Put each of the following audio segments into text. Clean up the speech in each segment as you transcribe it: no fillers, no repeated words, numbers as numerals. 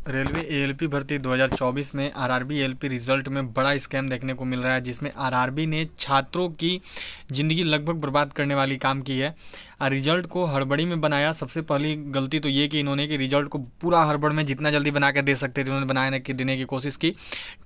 Railway ALP भर्ती 2024 में RRB ALP result में बड़ा स्कैम देखने को मिल रहा है, जिसमें आरआरबी ने छात्रों की ज़िंदगी लगभग बर्बाद करने वाली काम की है। रिजल्ट को हड़बड़ी में बनाया। सबसे पहली गलती तो ये कि इन्होंने कि रिजल्ट को पूरा हड़बड़ में जितना जल्दी बना के दे सकते थे उन्होंने बनाने की देने की कोशिश की।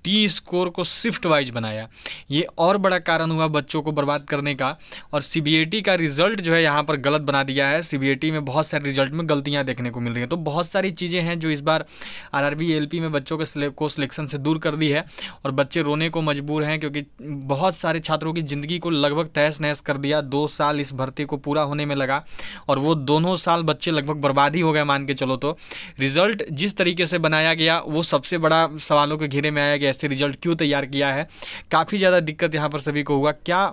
टी स्कोर को शिफ्ट वाइज बनाया, ये और बड़ा कारण हुआ बच्चों को बर्बाद करने का। और सीबीएटी का रिजल्ट जो है यहाँ पर गलत बना दिया है। सीबीएटी में बहुत सारे रिजल्ट में गलतियाँ देखने को मिल रही हैं। तो बहुत सारी चीज़ें हैं जो इस बार आरआरबी एएलपी में बच्चों को सिलेक्शन से दूर कर दी है, और बच्चे रोने को मजबूर हैं क्योंकि बहुत सारे छात्रों की ज़िंदगी को लगभग तहस नहस कर दिया। 2 साल इस भर्ती को पूरा होने में लगा और वो दोनों साल बच्चे लगभग बर्बाद ही हो गए मान के चलो। तो रिजल्ट जिस तरीके से बनाया गया वो सबसे बड़ा सवालों के घेरे में आया कि ऐसे रिजल्ट क्यों तैयार किया है। काफ़ी ज़्यादा दिक्कत यहाँ पर सभी को हुआ। क्या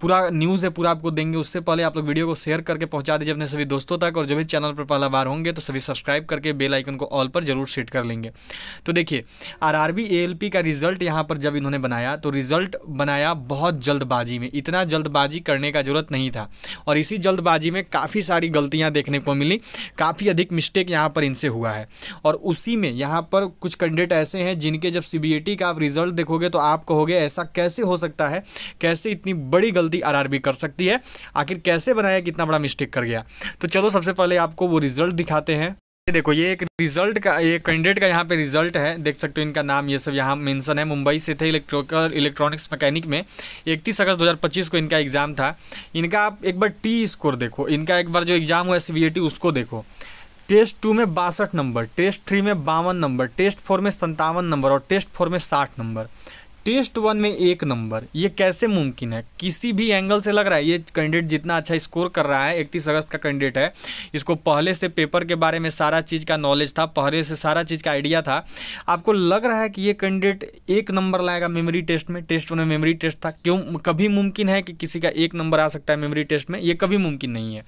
पूरा न्यूज़ है पूरा आपको देंगे, उससे पहले आप लोग वीडियो को शेयर करके पहुँचा दीजिए अपने सभी दोस्तों तक, और जो भी चैनल पर पहला बार होंगे तो सभी सब्सक्राइब करके बेल आइकन को ऑल पर जरूर सेट कर लेंगे। तो देखिए, आरआरबी एएलपी का रिजल्ट यहाँ पर जब इन्होंने बनाया तो रिजल्ट बनाया बहुत जल्दबाजी में। इतना जल्दबाजी करने का जरूरत नहीं था, और इसी जल्दबाजी में काफ़ी सारी गलतियां देखने को मिली। काफ़ी अधिक मिस्टेक यहाँ पर इनसे हुआ है, और उसी में यहाँ पर कुछ कैंडिडेट ऐसे हैं जिनके जब सीबीएटी का आप रिजल्ट देखोगे तो आप कहोगे ऐसा कैसे हो सकता है, कैसे इतनी बड़ी गलती आरआरबी कर सकती है, आखिर कैसे बनाया, कितना बड़ा मिस्टेक कर गया। तो चलो सबसे पहले आपको वो रिजल्ट दिखाते हैं। देखो, ये एक रिजल्ट का, ये कैंडिडेट का यहाँ पे रिजल्ट है, देख सकते हो इनका नाम ये सब यहाँ मेंशन है। मुंबई से थे, इलेक्ट्रॉनिक्स मैकेनिक में 31 अगस्त 2025 को इनका एग्ज़ाम था। इनका आप एक बार टी स्कोर देखो, इनका एक बार जो एग्ज़ाम हुआ सीबीएटी उसको देखो। टेस्ट 2 में 62 नंबर, टेस्ट 3 में 52 नंबर, टेस्ट 4 में 57 नंबर और टेस्ट 4 में 60 नंबर, टेस्ट 1 में 1 नंबर। ये कैसे मुमकिन है? किसी भी एंगल से लग रहा है ये कैंडिडेट जितना अच्छा स्कोर कर रहा है, 31 अगस्त का कैंडिडेट है, इसको पहले से पेपर के बारे में सारा चीज़ का नॉलेज था, पहले से सारा चीज़ का आइडिया था। आपको लग रहा है कि ये कैंडिडेट 1 नंबर लाएगा मेमोरी टेस्ट में? टेस्ट 1 में मेमोरी टेस्ट था। क्यों कभी मुमकिन है कि किसी का 1 नंबर आ सकता है मेमोरी टेस्ट में? ये कभी मुमकिन नहीं है।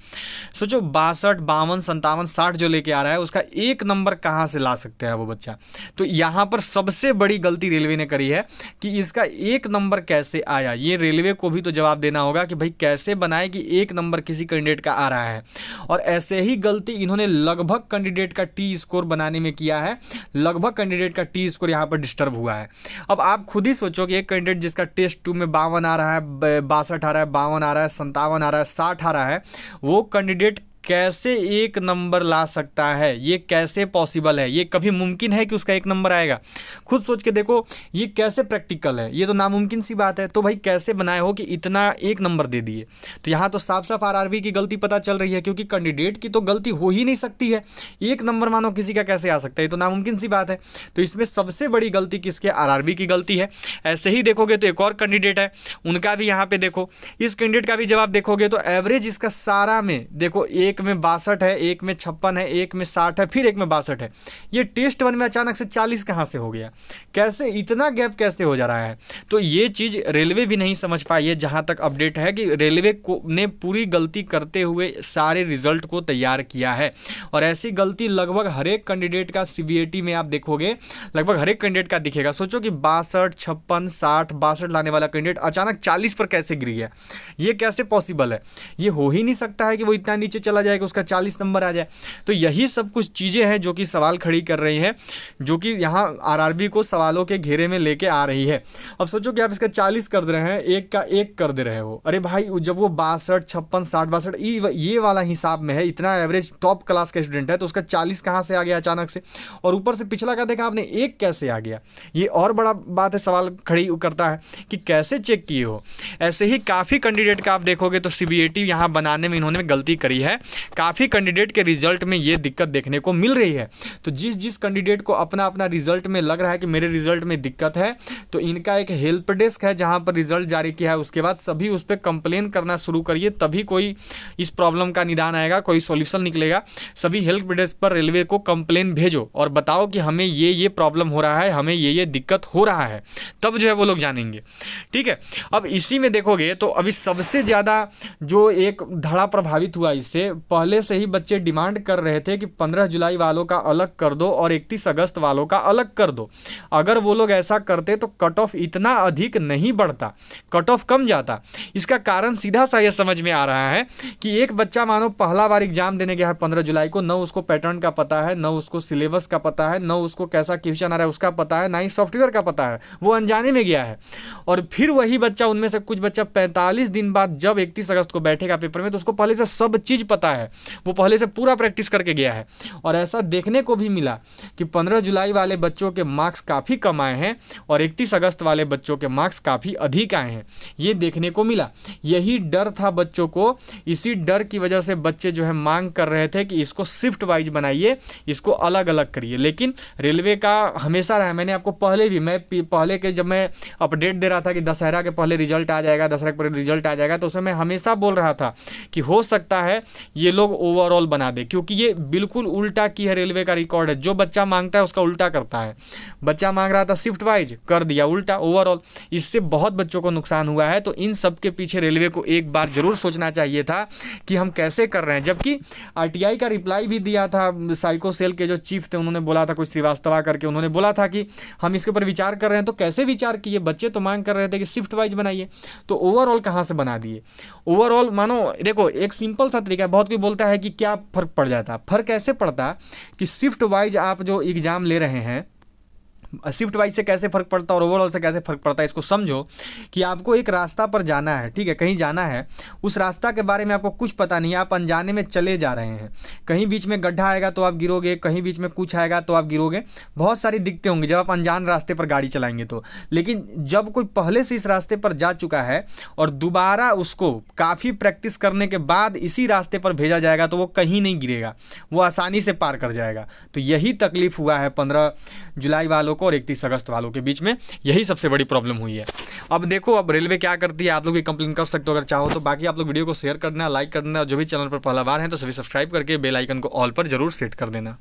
सोचो, 62, 52, 57, 60 जो लेके आ रहा है उसका 1 नंबर कहाँ से ला सकते हैं वो बच्चा? तो यहाँ पर सबसे बड़ी गलती रेलवे ने करी है कि इसका 1 नंबर कैसे आया। ये रेलवे को भी तो जवाब देना होगा कि भाई कैसे बनाए कि 1 नंबर किसी कैंडिडेट का आ रहा है। और ऐसे ही गलती इन्होंने लगभग कैंडिडेट का टी स्कोर बनाने में किया है। लगभग कैंडिडेट का टी स्कोर यहाँ पर डिस्टर्ब हुआ है। अब आप खुद ही सोचो कि एक कैंडिडेट जिसका टेस्ट 2 में 52 आ रहा है, 62 आ रहा है, 52 आ रहा है, 57 आ रहा है, 60 आ रहा है, वो कैंडिडेट कैसे 1 नंबर ला सकता है? ये कैसे पॉसिबल है? ये कभी मुमकिन है कि उसका 1 नंबर आएगा? खुद सोच के देखो, ये कैसे प्रैक्टिकल है? ये तो नामुमकिन सी बात है। तो भाई कैसे बनाए हो कि इतना 1 नंबर दे दिए? तो यहाँ तो साफ साफ आरआरबी की गलती पता चल रही है, क्योंकि कैंडिडेट की तो गलती हो ही नहीं सकती है। 1 नंबर मानो किसी का कैसे आ सकता है? ये तो नामुमकिन सी बात है। तो इसमें सबसे बड़ी गलती किसके? आरआरबी की गलती है। ऐसे ही देखोगे तो एक और कैंडिडेट है, उनका भी यहाँ पे देखो, इस कैंडिडेट का भी जवाब देखोगे तो एवरेज इसका सारा में देखो, एक में 62 है, एक में 56 है, एक में 60 है, फिर एक में 62 है। ये टेस्ट 1 में अचानक से 40 कहाँ से हो गया? कैसे इतना गैप कैसे हो जा रहा है? तो ये चीज़ रेलवे भी नहीं समझ पाई है। जहाँ तक अपडेट है कि रेलवे को ने पूरी गलती करते हुए सारे रिजल्ट को तैयार किया है, और ऐसी गलती लगभग हर एक कैंडिडेट का सीबीएटी में आप देखोगे, लगभग हर एक कैंडिडेट का दिखेगा। सोचो कि 62, 56, 60, 62 लाने वाला कैंडिडेट अचानक 40 पर कैसे गिर गया? ये कैसे पॉसिबल है? ये हो ही नहीं सकता है कि वो इतना नीचे चला जाएगा उसका 40 नंबर आ जाए। तो यही सब कुछ चीज़ें हैं जो कि सवाल खड़ी कर रही हैं, जो कि यहाँ आरआरबी को सवालों के घेरे में लेके आ रही है। अब सोचो कि आप इसका 40 कर दे रहे हैं, 1 का 1 कर दे रहे हो। अरे भाई, जब वो 62, 56, 60, 62 ये वाला हिसाब में है, इतना एवरेज टॉप क्लास का स्टूडेंट है, तो उसका 40 कहाँ से आ गया अचानक से? और ऊपर से पिछला का देखा आपने, 1 कैसे आ गया? ये और बड़ा बात है, सवाल खड़ी करता है कि कैसे चेक किए हो। ऐसे ही काफ़ी कैंडिडेट का आप देखोगे तो सीबीएटी यहाँ बनाने में इन्होंने गलती करी है। काफ़ी कैंडिडेट के रिजल्ट में ये दिक्कत देखने को मिल रही है। तो जिस कैंडिडेट को अपना अपना रिजल्ट में लग रहा है कि मेरे रिजल्ट में दिक्कत है, तो इनका एक हेल्प डेस्क है जहां पर रिजल्ट जारी किया है। उसके बाद सभी उस पर कंप्लेन करना शुरू करिए, तभी कोई इस प्रॉब्लम का निदान आएगा, कोई सॉल्यूशन निकलेगा। सभी हेल्प डेस्क पर रेलवे को कंप्लेन भेजो और बताओ कि हमें ये प्रॉब्लम हो रहा है, हमें ये दिक्कत हो रहा है, तब जो है वो लोग जानेंगे। ठीक है। अब इसी में देखोगे तो अभी सबसे ज़्यादा जो एक धड़ा प्रभावित हुआ इससे, पहले से ही बच्चे डिमांड कर रहे थे कि 15 जुलाई वालों का अलग कर दो और 31 अगस्त वालों का अलग कर दो। अगर वो लोग ऐसा करते तो कट ऑफ इतना अधिक नहीं बढ़ता, कट ऑफ कम जाता। इसका कारण सीधा सा ये समझ में आ रहा है कि एक बच्चा मानो पहला बार एग्जाम देने गया है 15 जुलाई को, न उसको पैटर्न का पता है, न उसको सिलेबस का पता है, न उसको कैसा क्वेश्चन आ रहा है उसका पता है, ना ही सॉफ्टवेयर का पता है, वो अनजाने में गया है। और फिर वही बच्चा, उनमें से कुछ बच्चा 45 दिन बाद जब 31 अगस्त को बैठेगा पेपर में तो उसको पहले से सब चीज़ पता है, वो पहले से पूरा प्रैक्टिस करके गया है। और ऐसा देखने को भी मिला कि 15 जुलाई वाले बच्चों के मार्क्स काफ़ी कम आए हैं और 31 अगस्त वाले बच्चों के मार्क्स काफ़ी अधिक आए हैं, ये देखने को मिला। यही डर था बच्चों को, इसी डर की वजह से बच्चे जो है मांग कर रहे थे कि इसको शिफ्ट वाइज बनाइए, इसको अलग अलग करिए। लेकिन रेलवे का हमेशा रहा, मैंने आपको पहले भी, मैं पहले के जब मैं अपडेट दे रहा था कि दशहरा के पहले रिजल्ट आ जाएगा, दशहरा के पहले रिजल्ट आ जाएगा, तो उसमें मैं हमेशा बोल रहा था कि हो सकता है ये लोग ओवरऑल बना दे, क्योंकि ये बिल्कुल उल्टा की है, रेलवे का रिकॉर्ड है। जो बच्चा मांगता है उसका उल्टा करता है। बच्चा मांग रहा था शिफ्ट वाइज, कर दिया उल्टा ओवरऑल। इससे बहुत बच्चों को नुकसान हुआ है। तो इन सब के पीछे रेलवे को एक बार जरूर सोचना चाहिए था कि हम कैसे कर रहे हैं। जबकि आरटीआई का रिप्लाई भी दिया था, साइको सेल के जो चीफ थे उन्होंने बोला था, कुछ श्रीवास्तवा करके, उन्होंने बोला था कि हम इसके ऊपर विचार कर रहे हैं। तो कैसे विचार किए? बच्चे तो मांग कर रहे थे कि शिफ्ट वाइज बनाइए, तो ओवरऑल कहाँ से बना दिए? ओवरऑल मानो देखो, एक सिंपल सा तरीका है। बहुत कोई बोलता है कि क्या फ़र्क पड़ जाता, फ़र्क ऐसे पड़ता कि शिफ्ट वाइज आप जो एग्ज़ाम ले रहे हैं, शिफ्ट वाइज से कैसे फ़र्क पड़ता है और ओवरऑल से कैसे फ़र्क पड़ता है, इसको समझो। कि आपको एक रास्ता पर जाना है, ठीक है, कहीं जाना है, उस रास्ता के बारे में आपको कुछ पता नहीं है, आप अनजाने में चले जा रहे हैं। कहीं बीच में गड्ढा आएगा तो आप गिरोगे, कहीं बीच में कुछ आएगा तो आप गिरोगे, बहुत सारी दिक्कतें होंगी जब आप अनजान रास्ते पर गाड़ी चलाएंगे तो। लेकिन जब कोई पहले से इस रास्ते पर जा चुका है और दोबारा उसको काफ़ी प्रैक्टिस करने के बाद इसी रास्ते पर भेजा जाएगा तो वो कहीं नहीं गिरेगा, वो आसानी से पार कर जाएगा। तो यही तकलीफ हुआ है 15 जुलाई वालों को और 31 अगस्त वालों के बीच में, यही सबसे बड़ी प्रॉब्लम हुई है। अब देखो अब रेलवे क्या करती है, आप लोग भी कंप्लेन कर सकते हो अगर चाहो तो। बाकी आप लोग वीडियो को शेयर कर देना, लाइक कर देना, और जो भी चैनल पर पहला बार है तो सभी सब्सक्राइब करके बेल आइकन को ऑल पर जरूर सेट कर देना।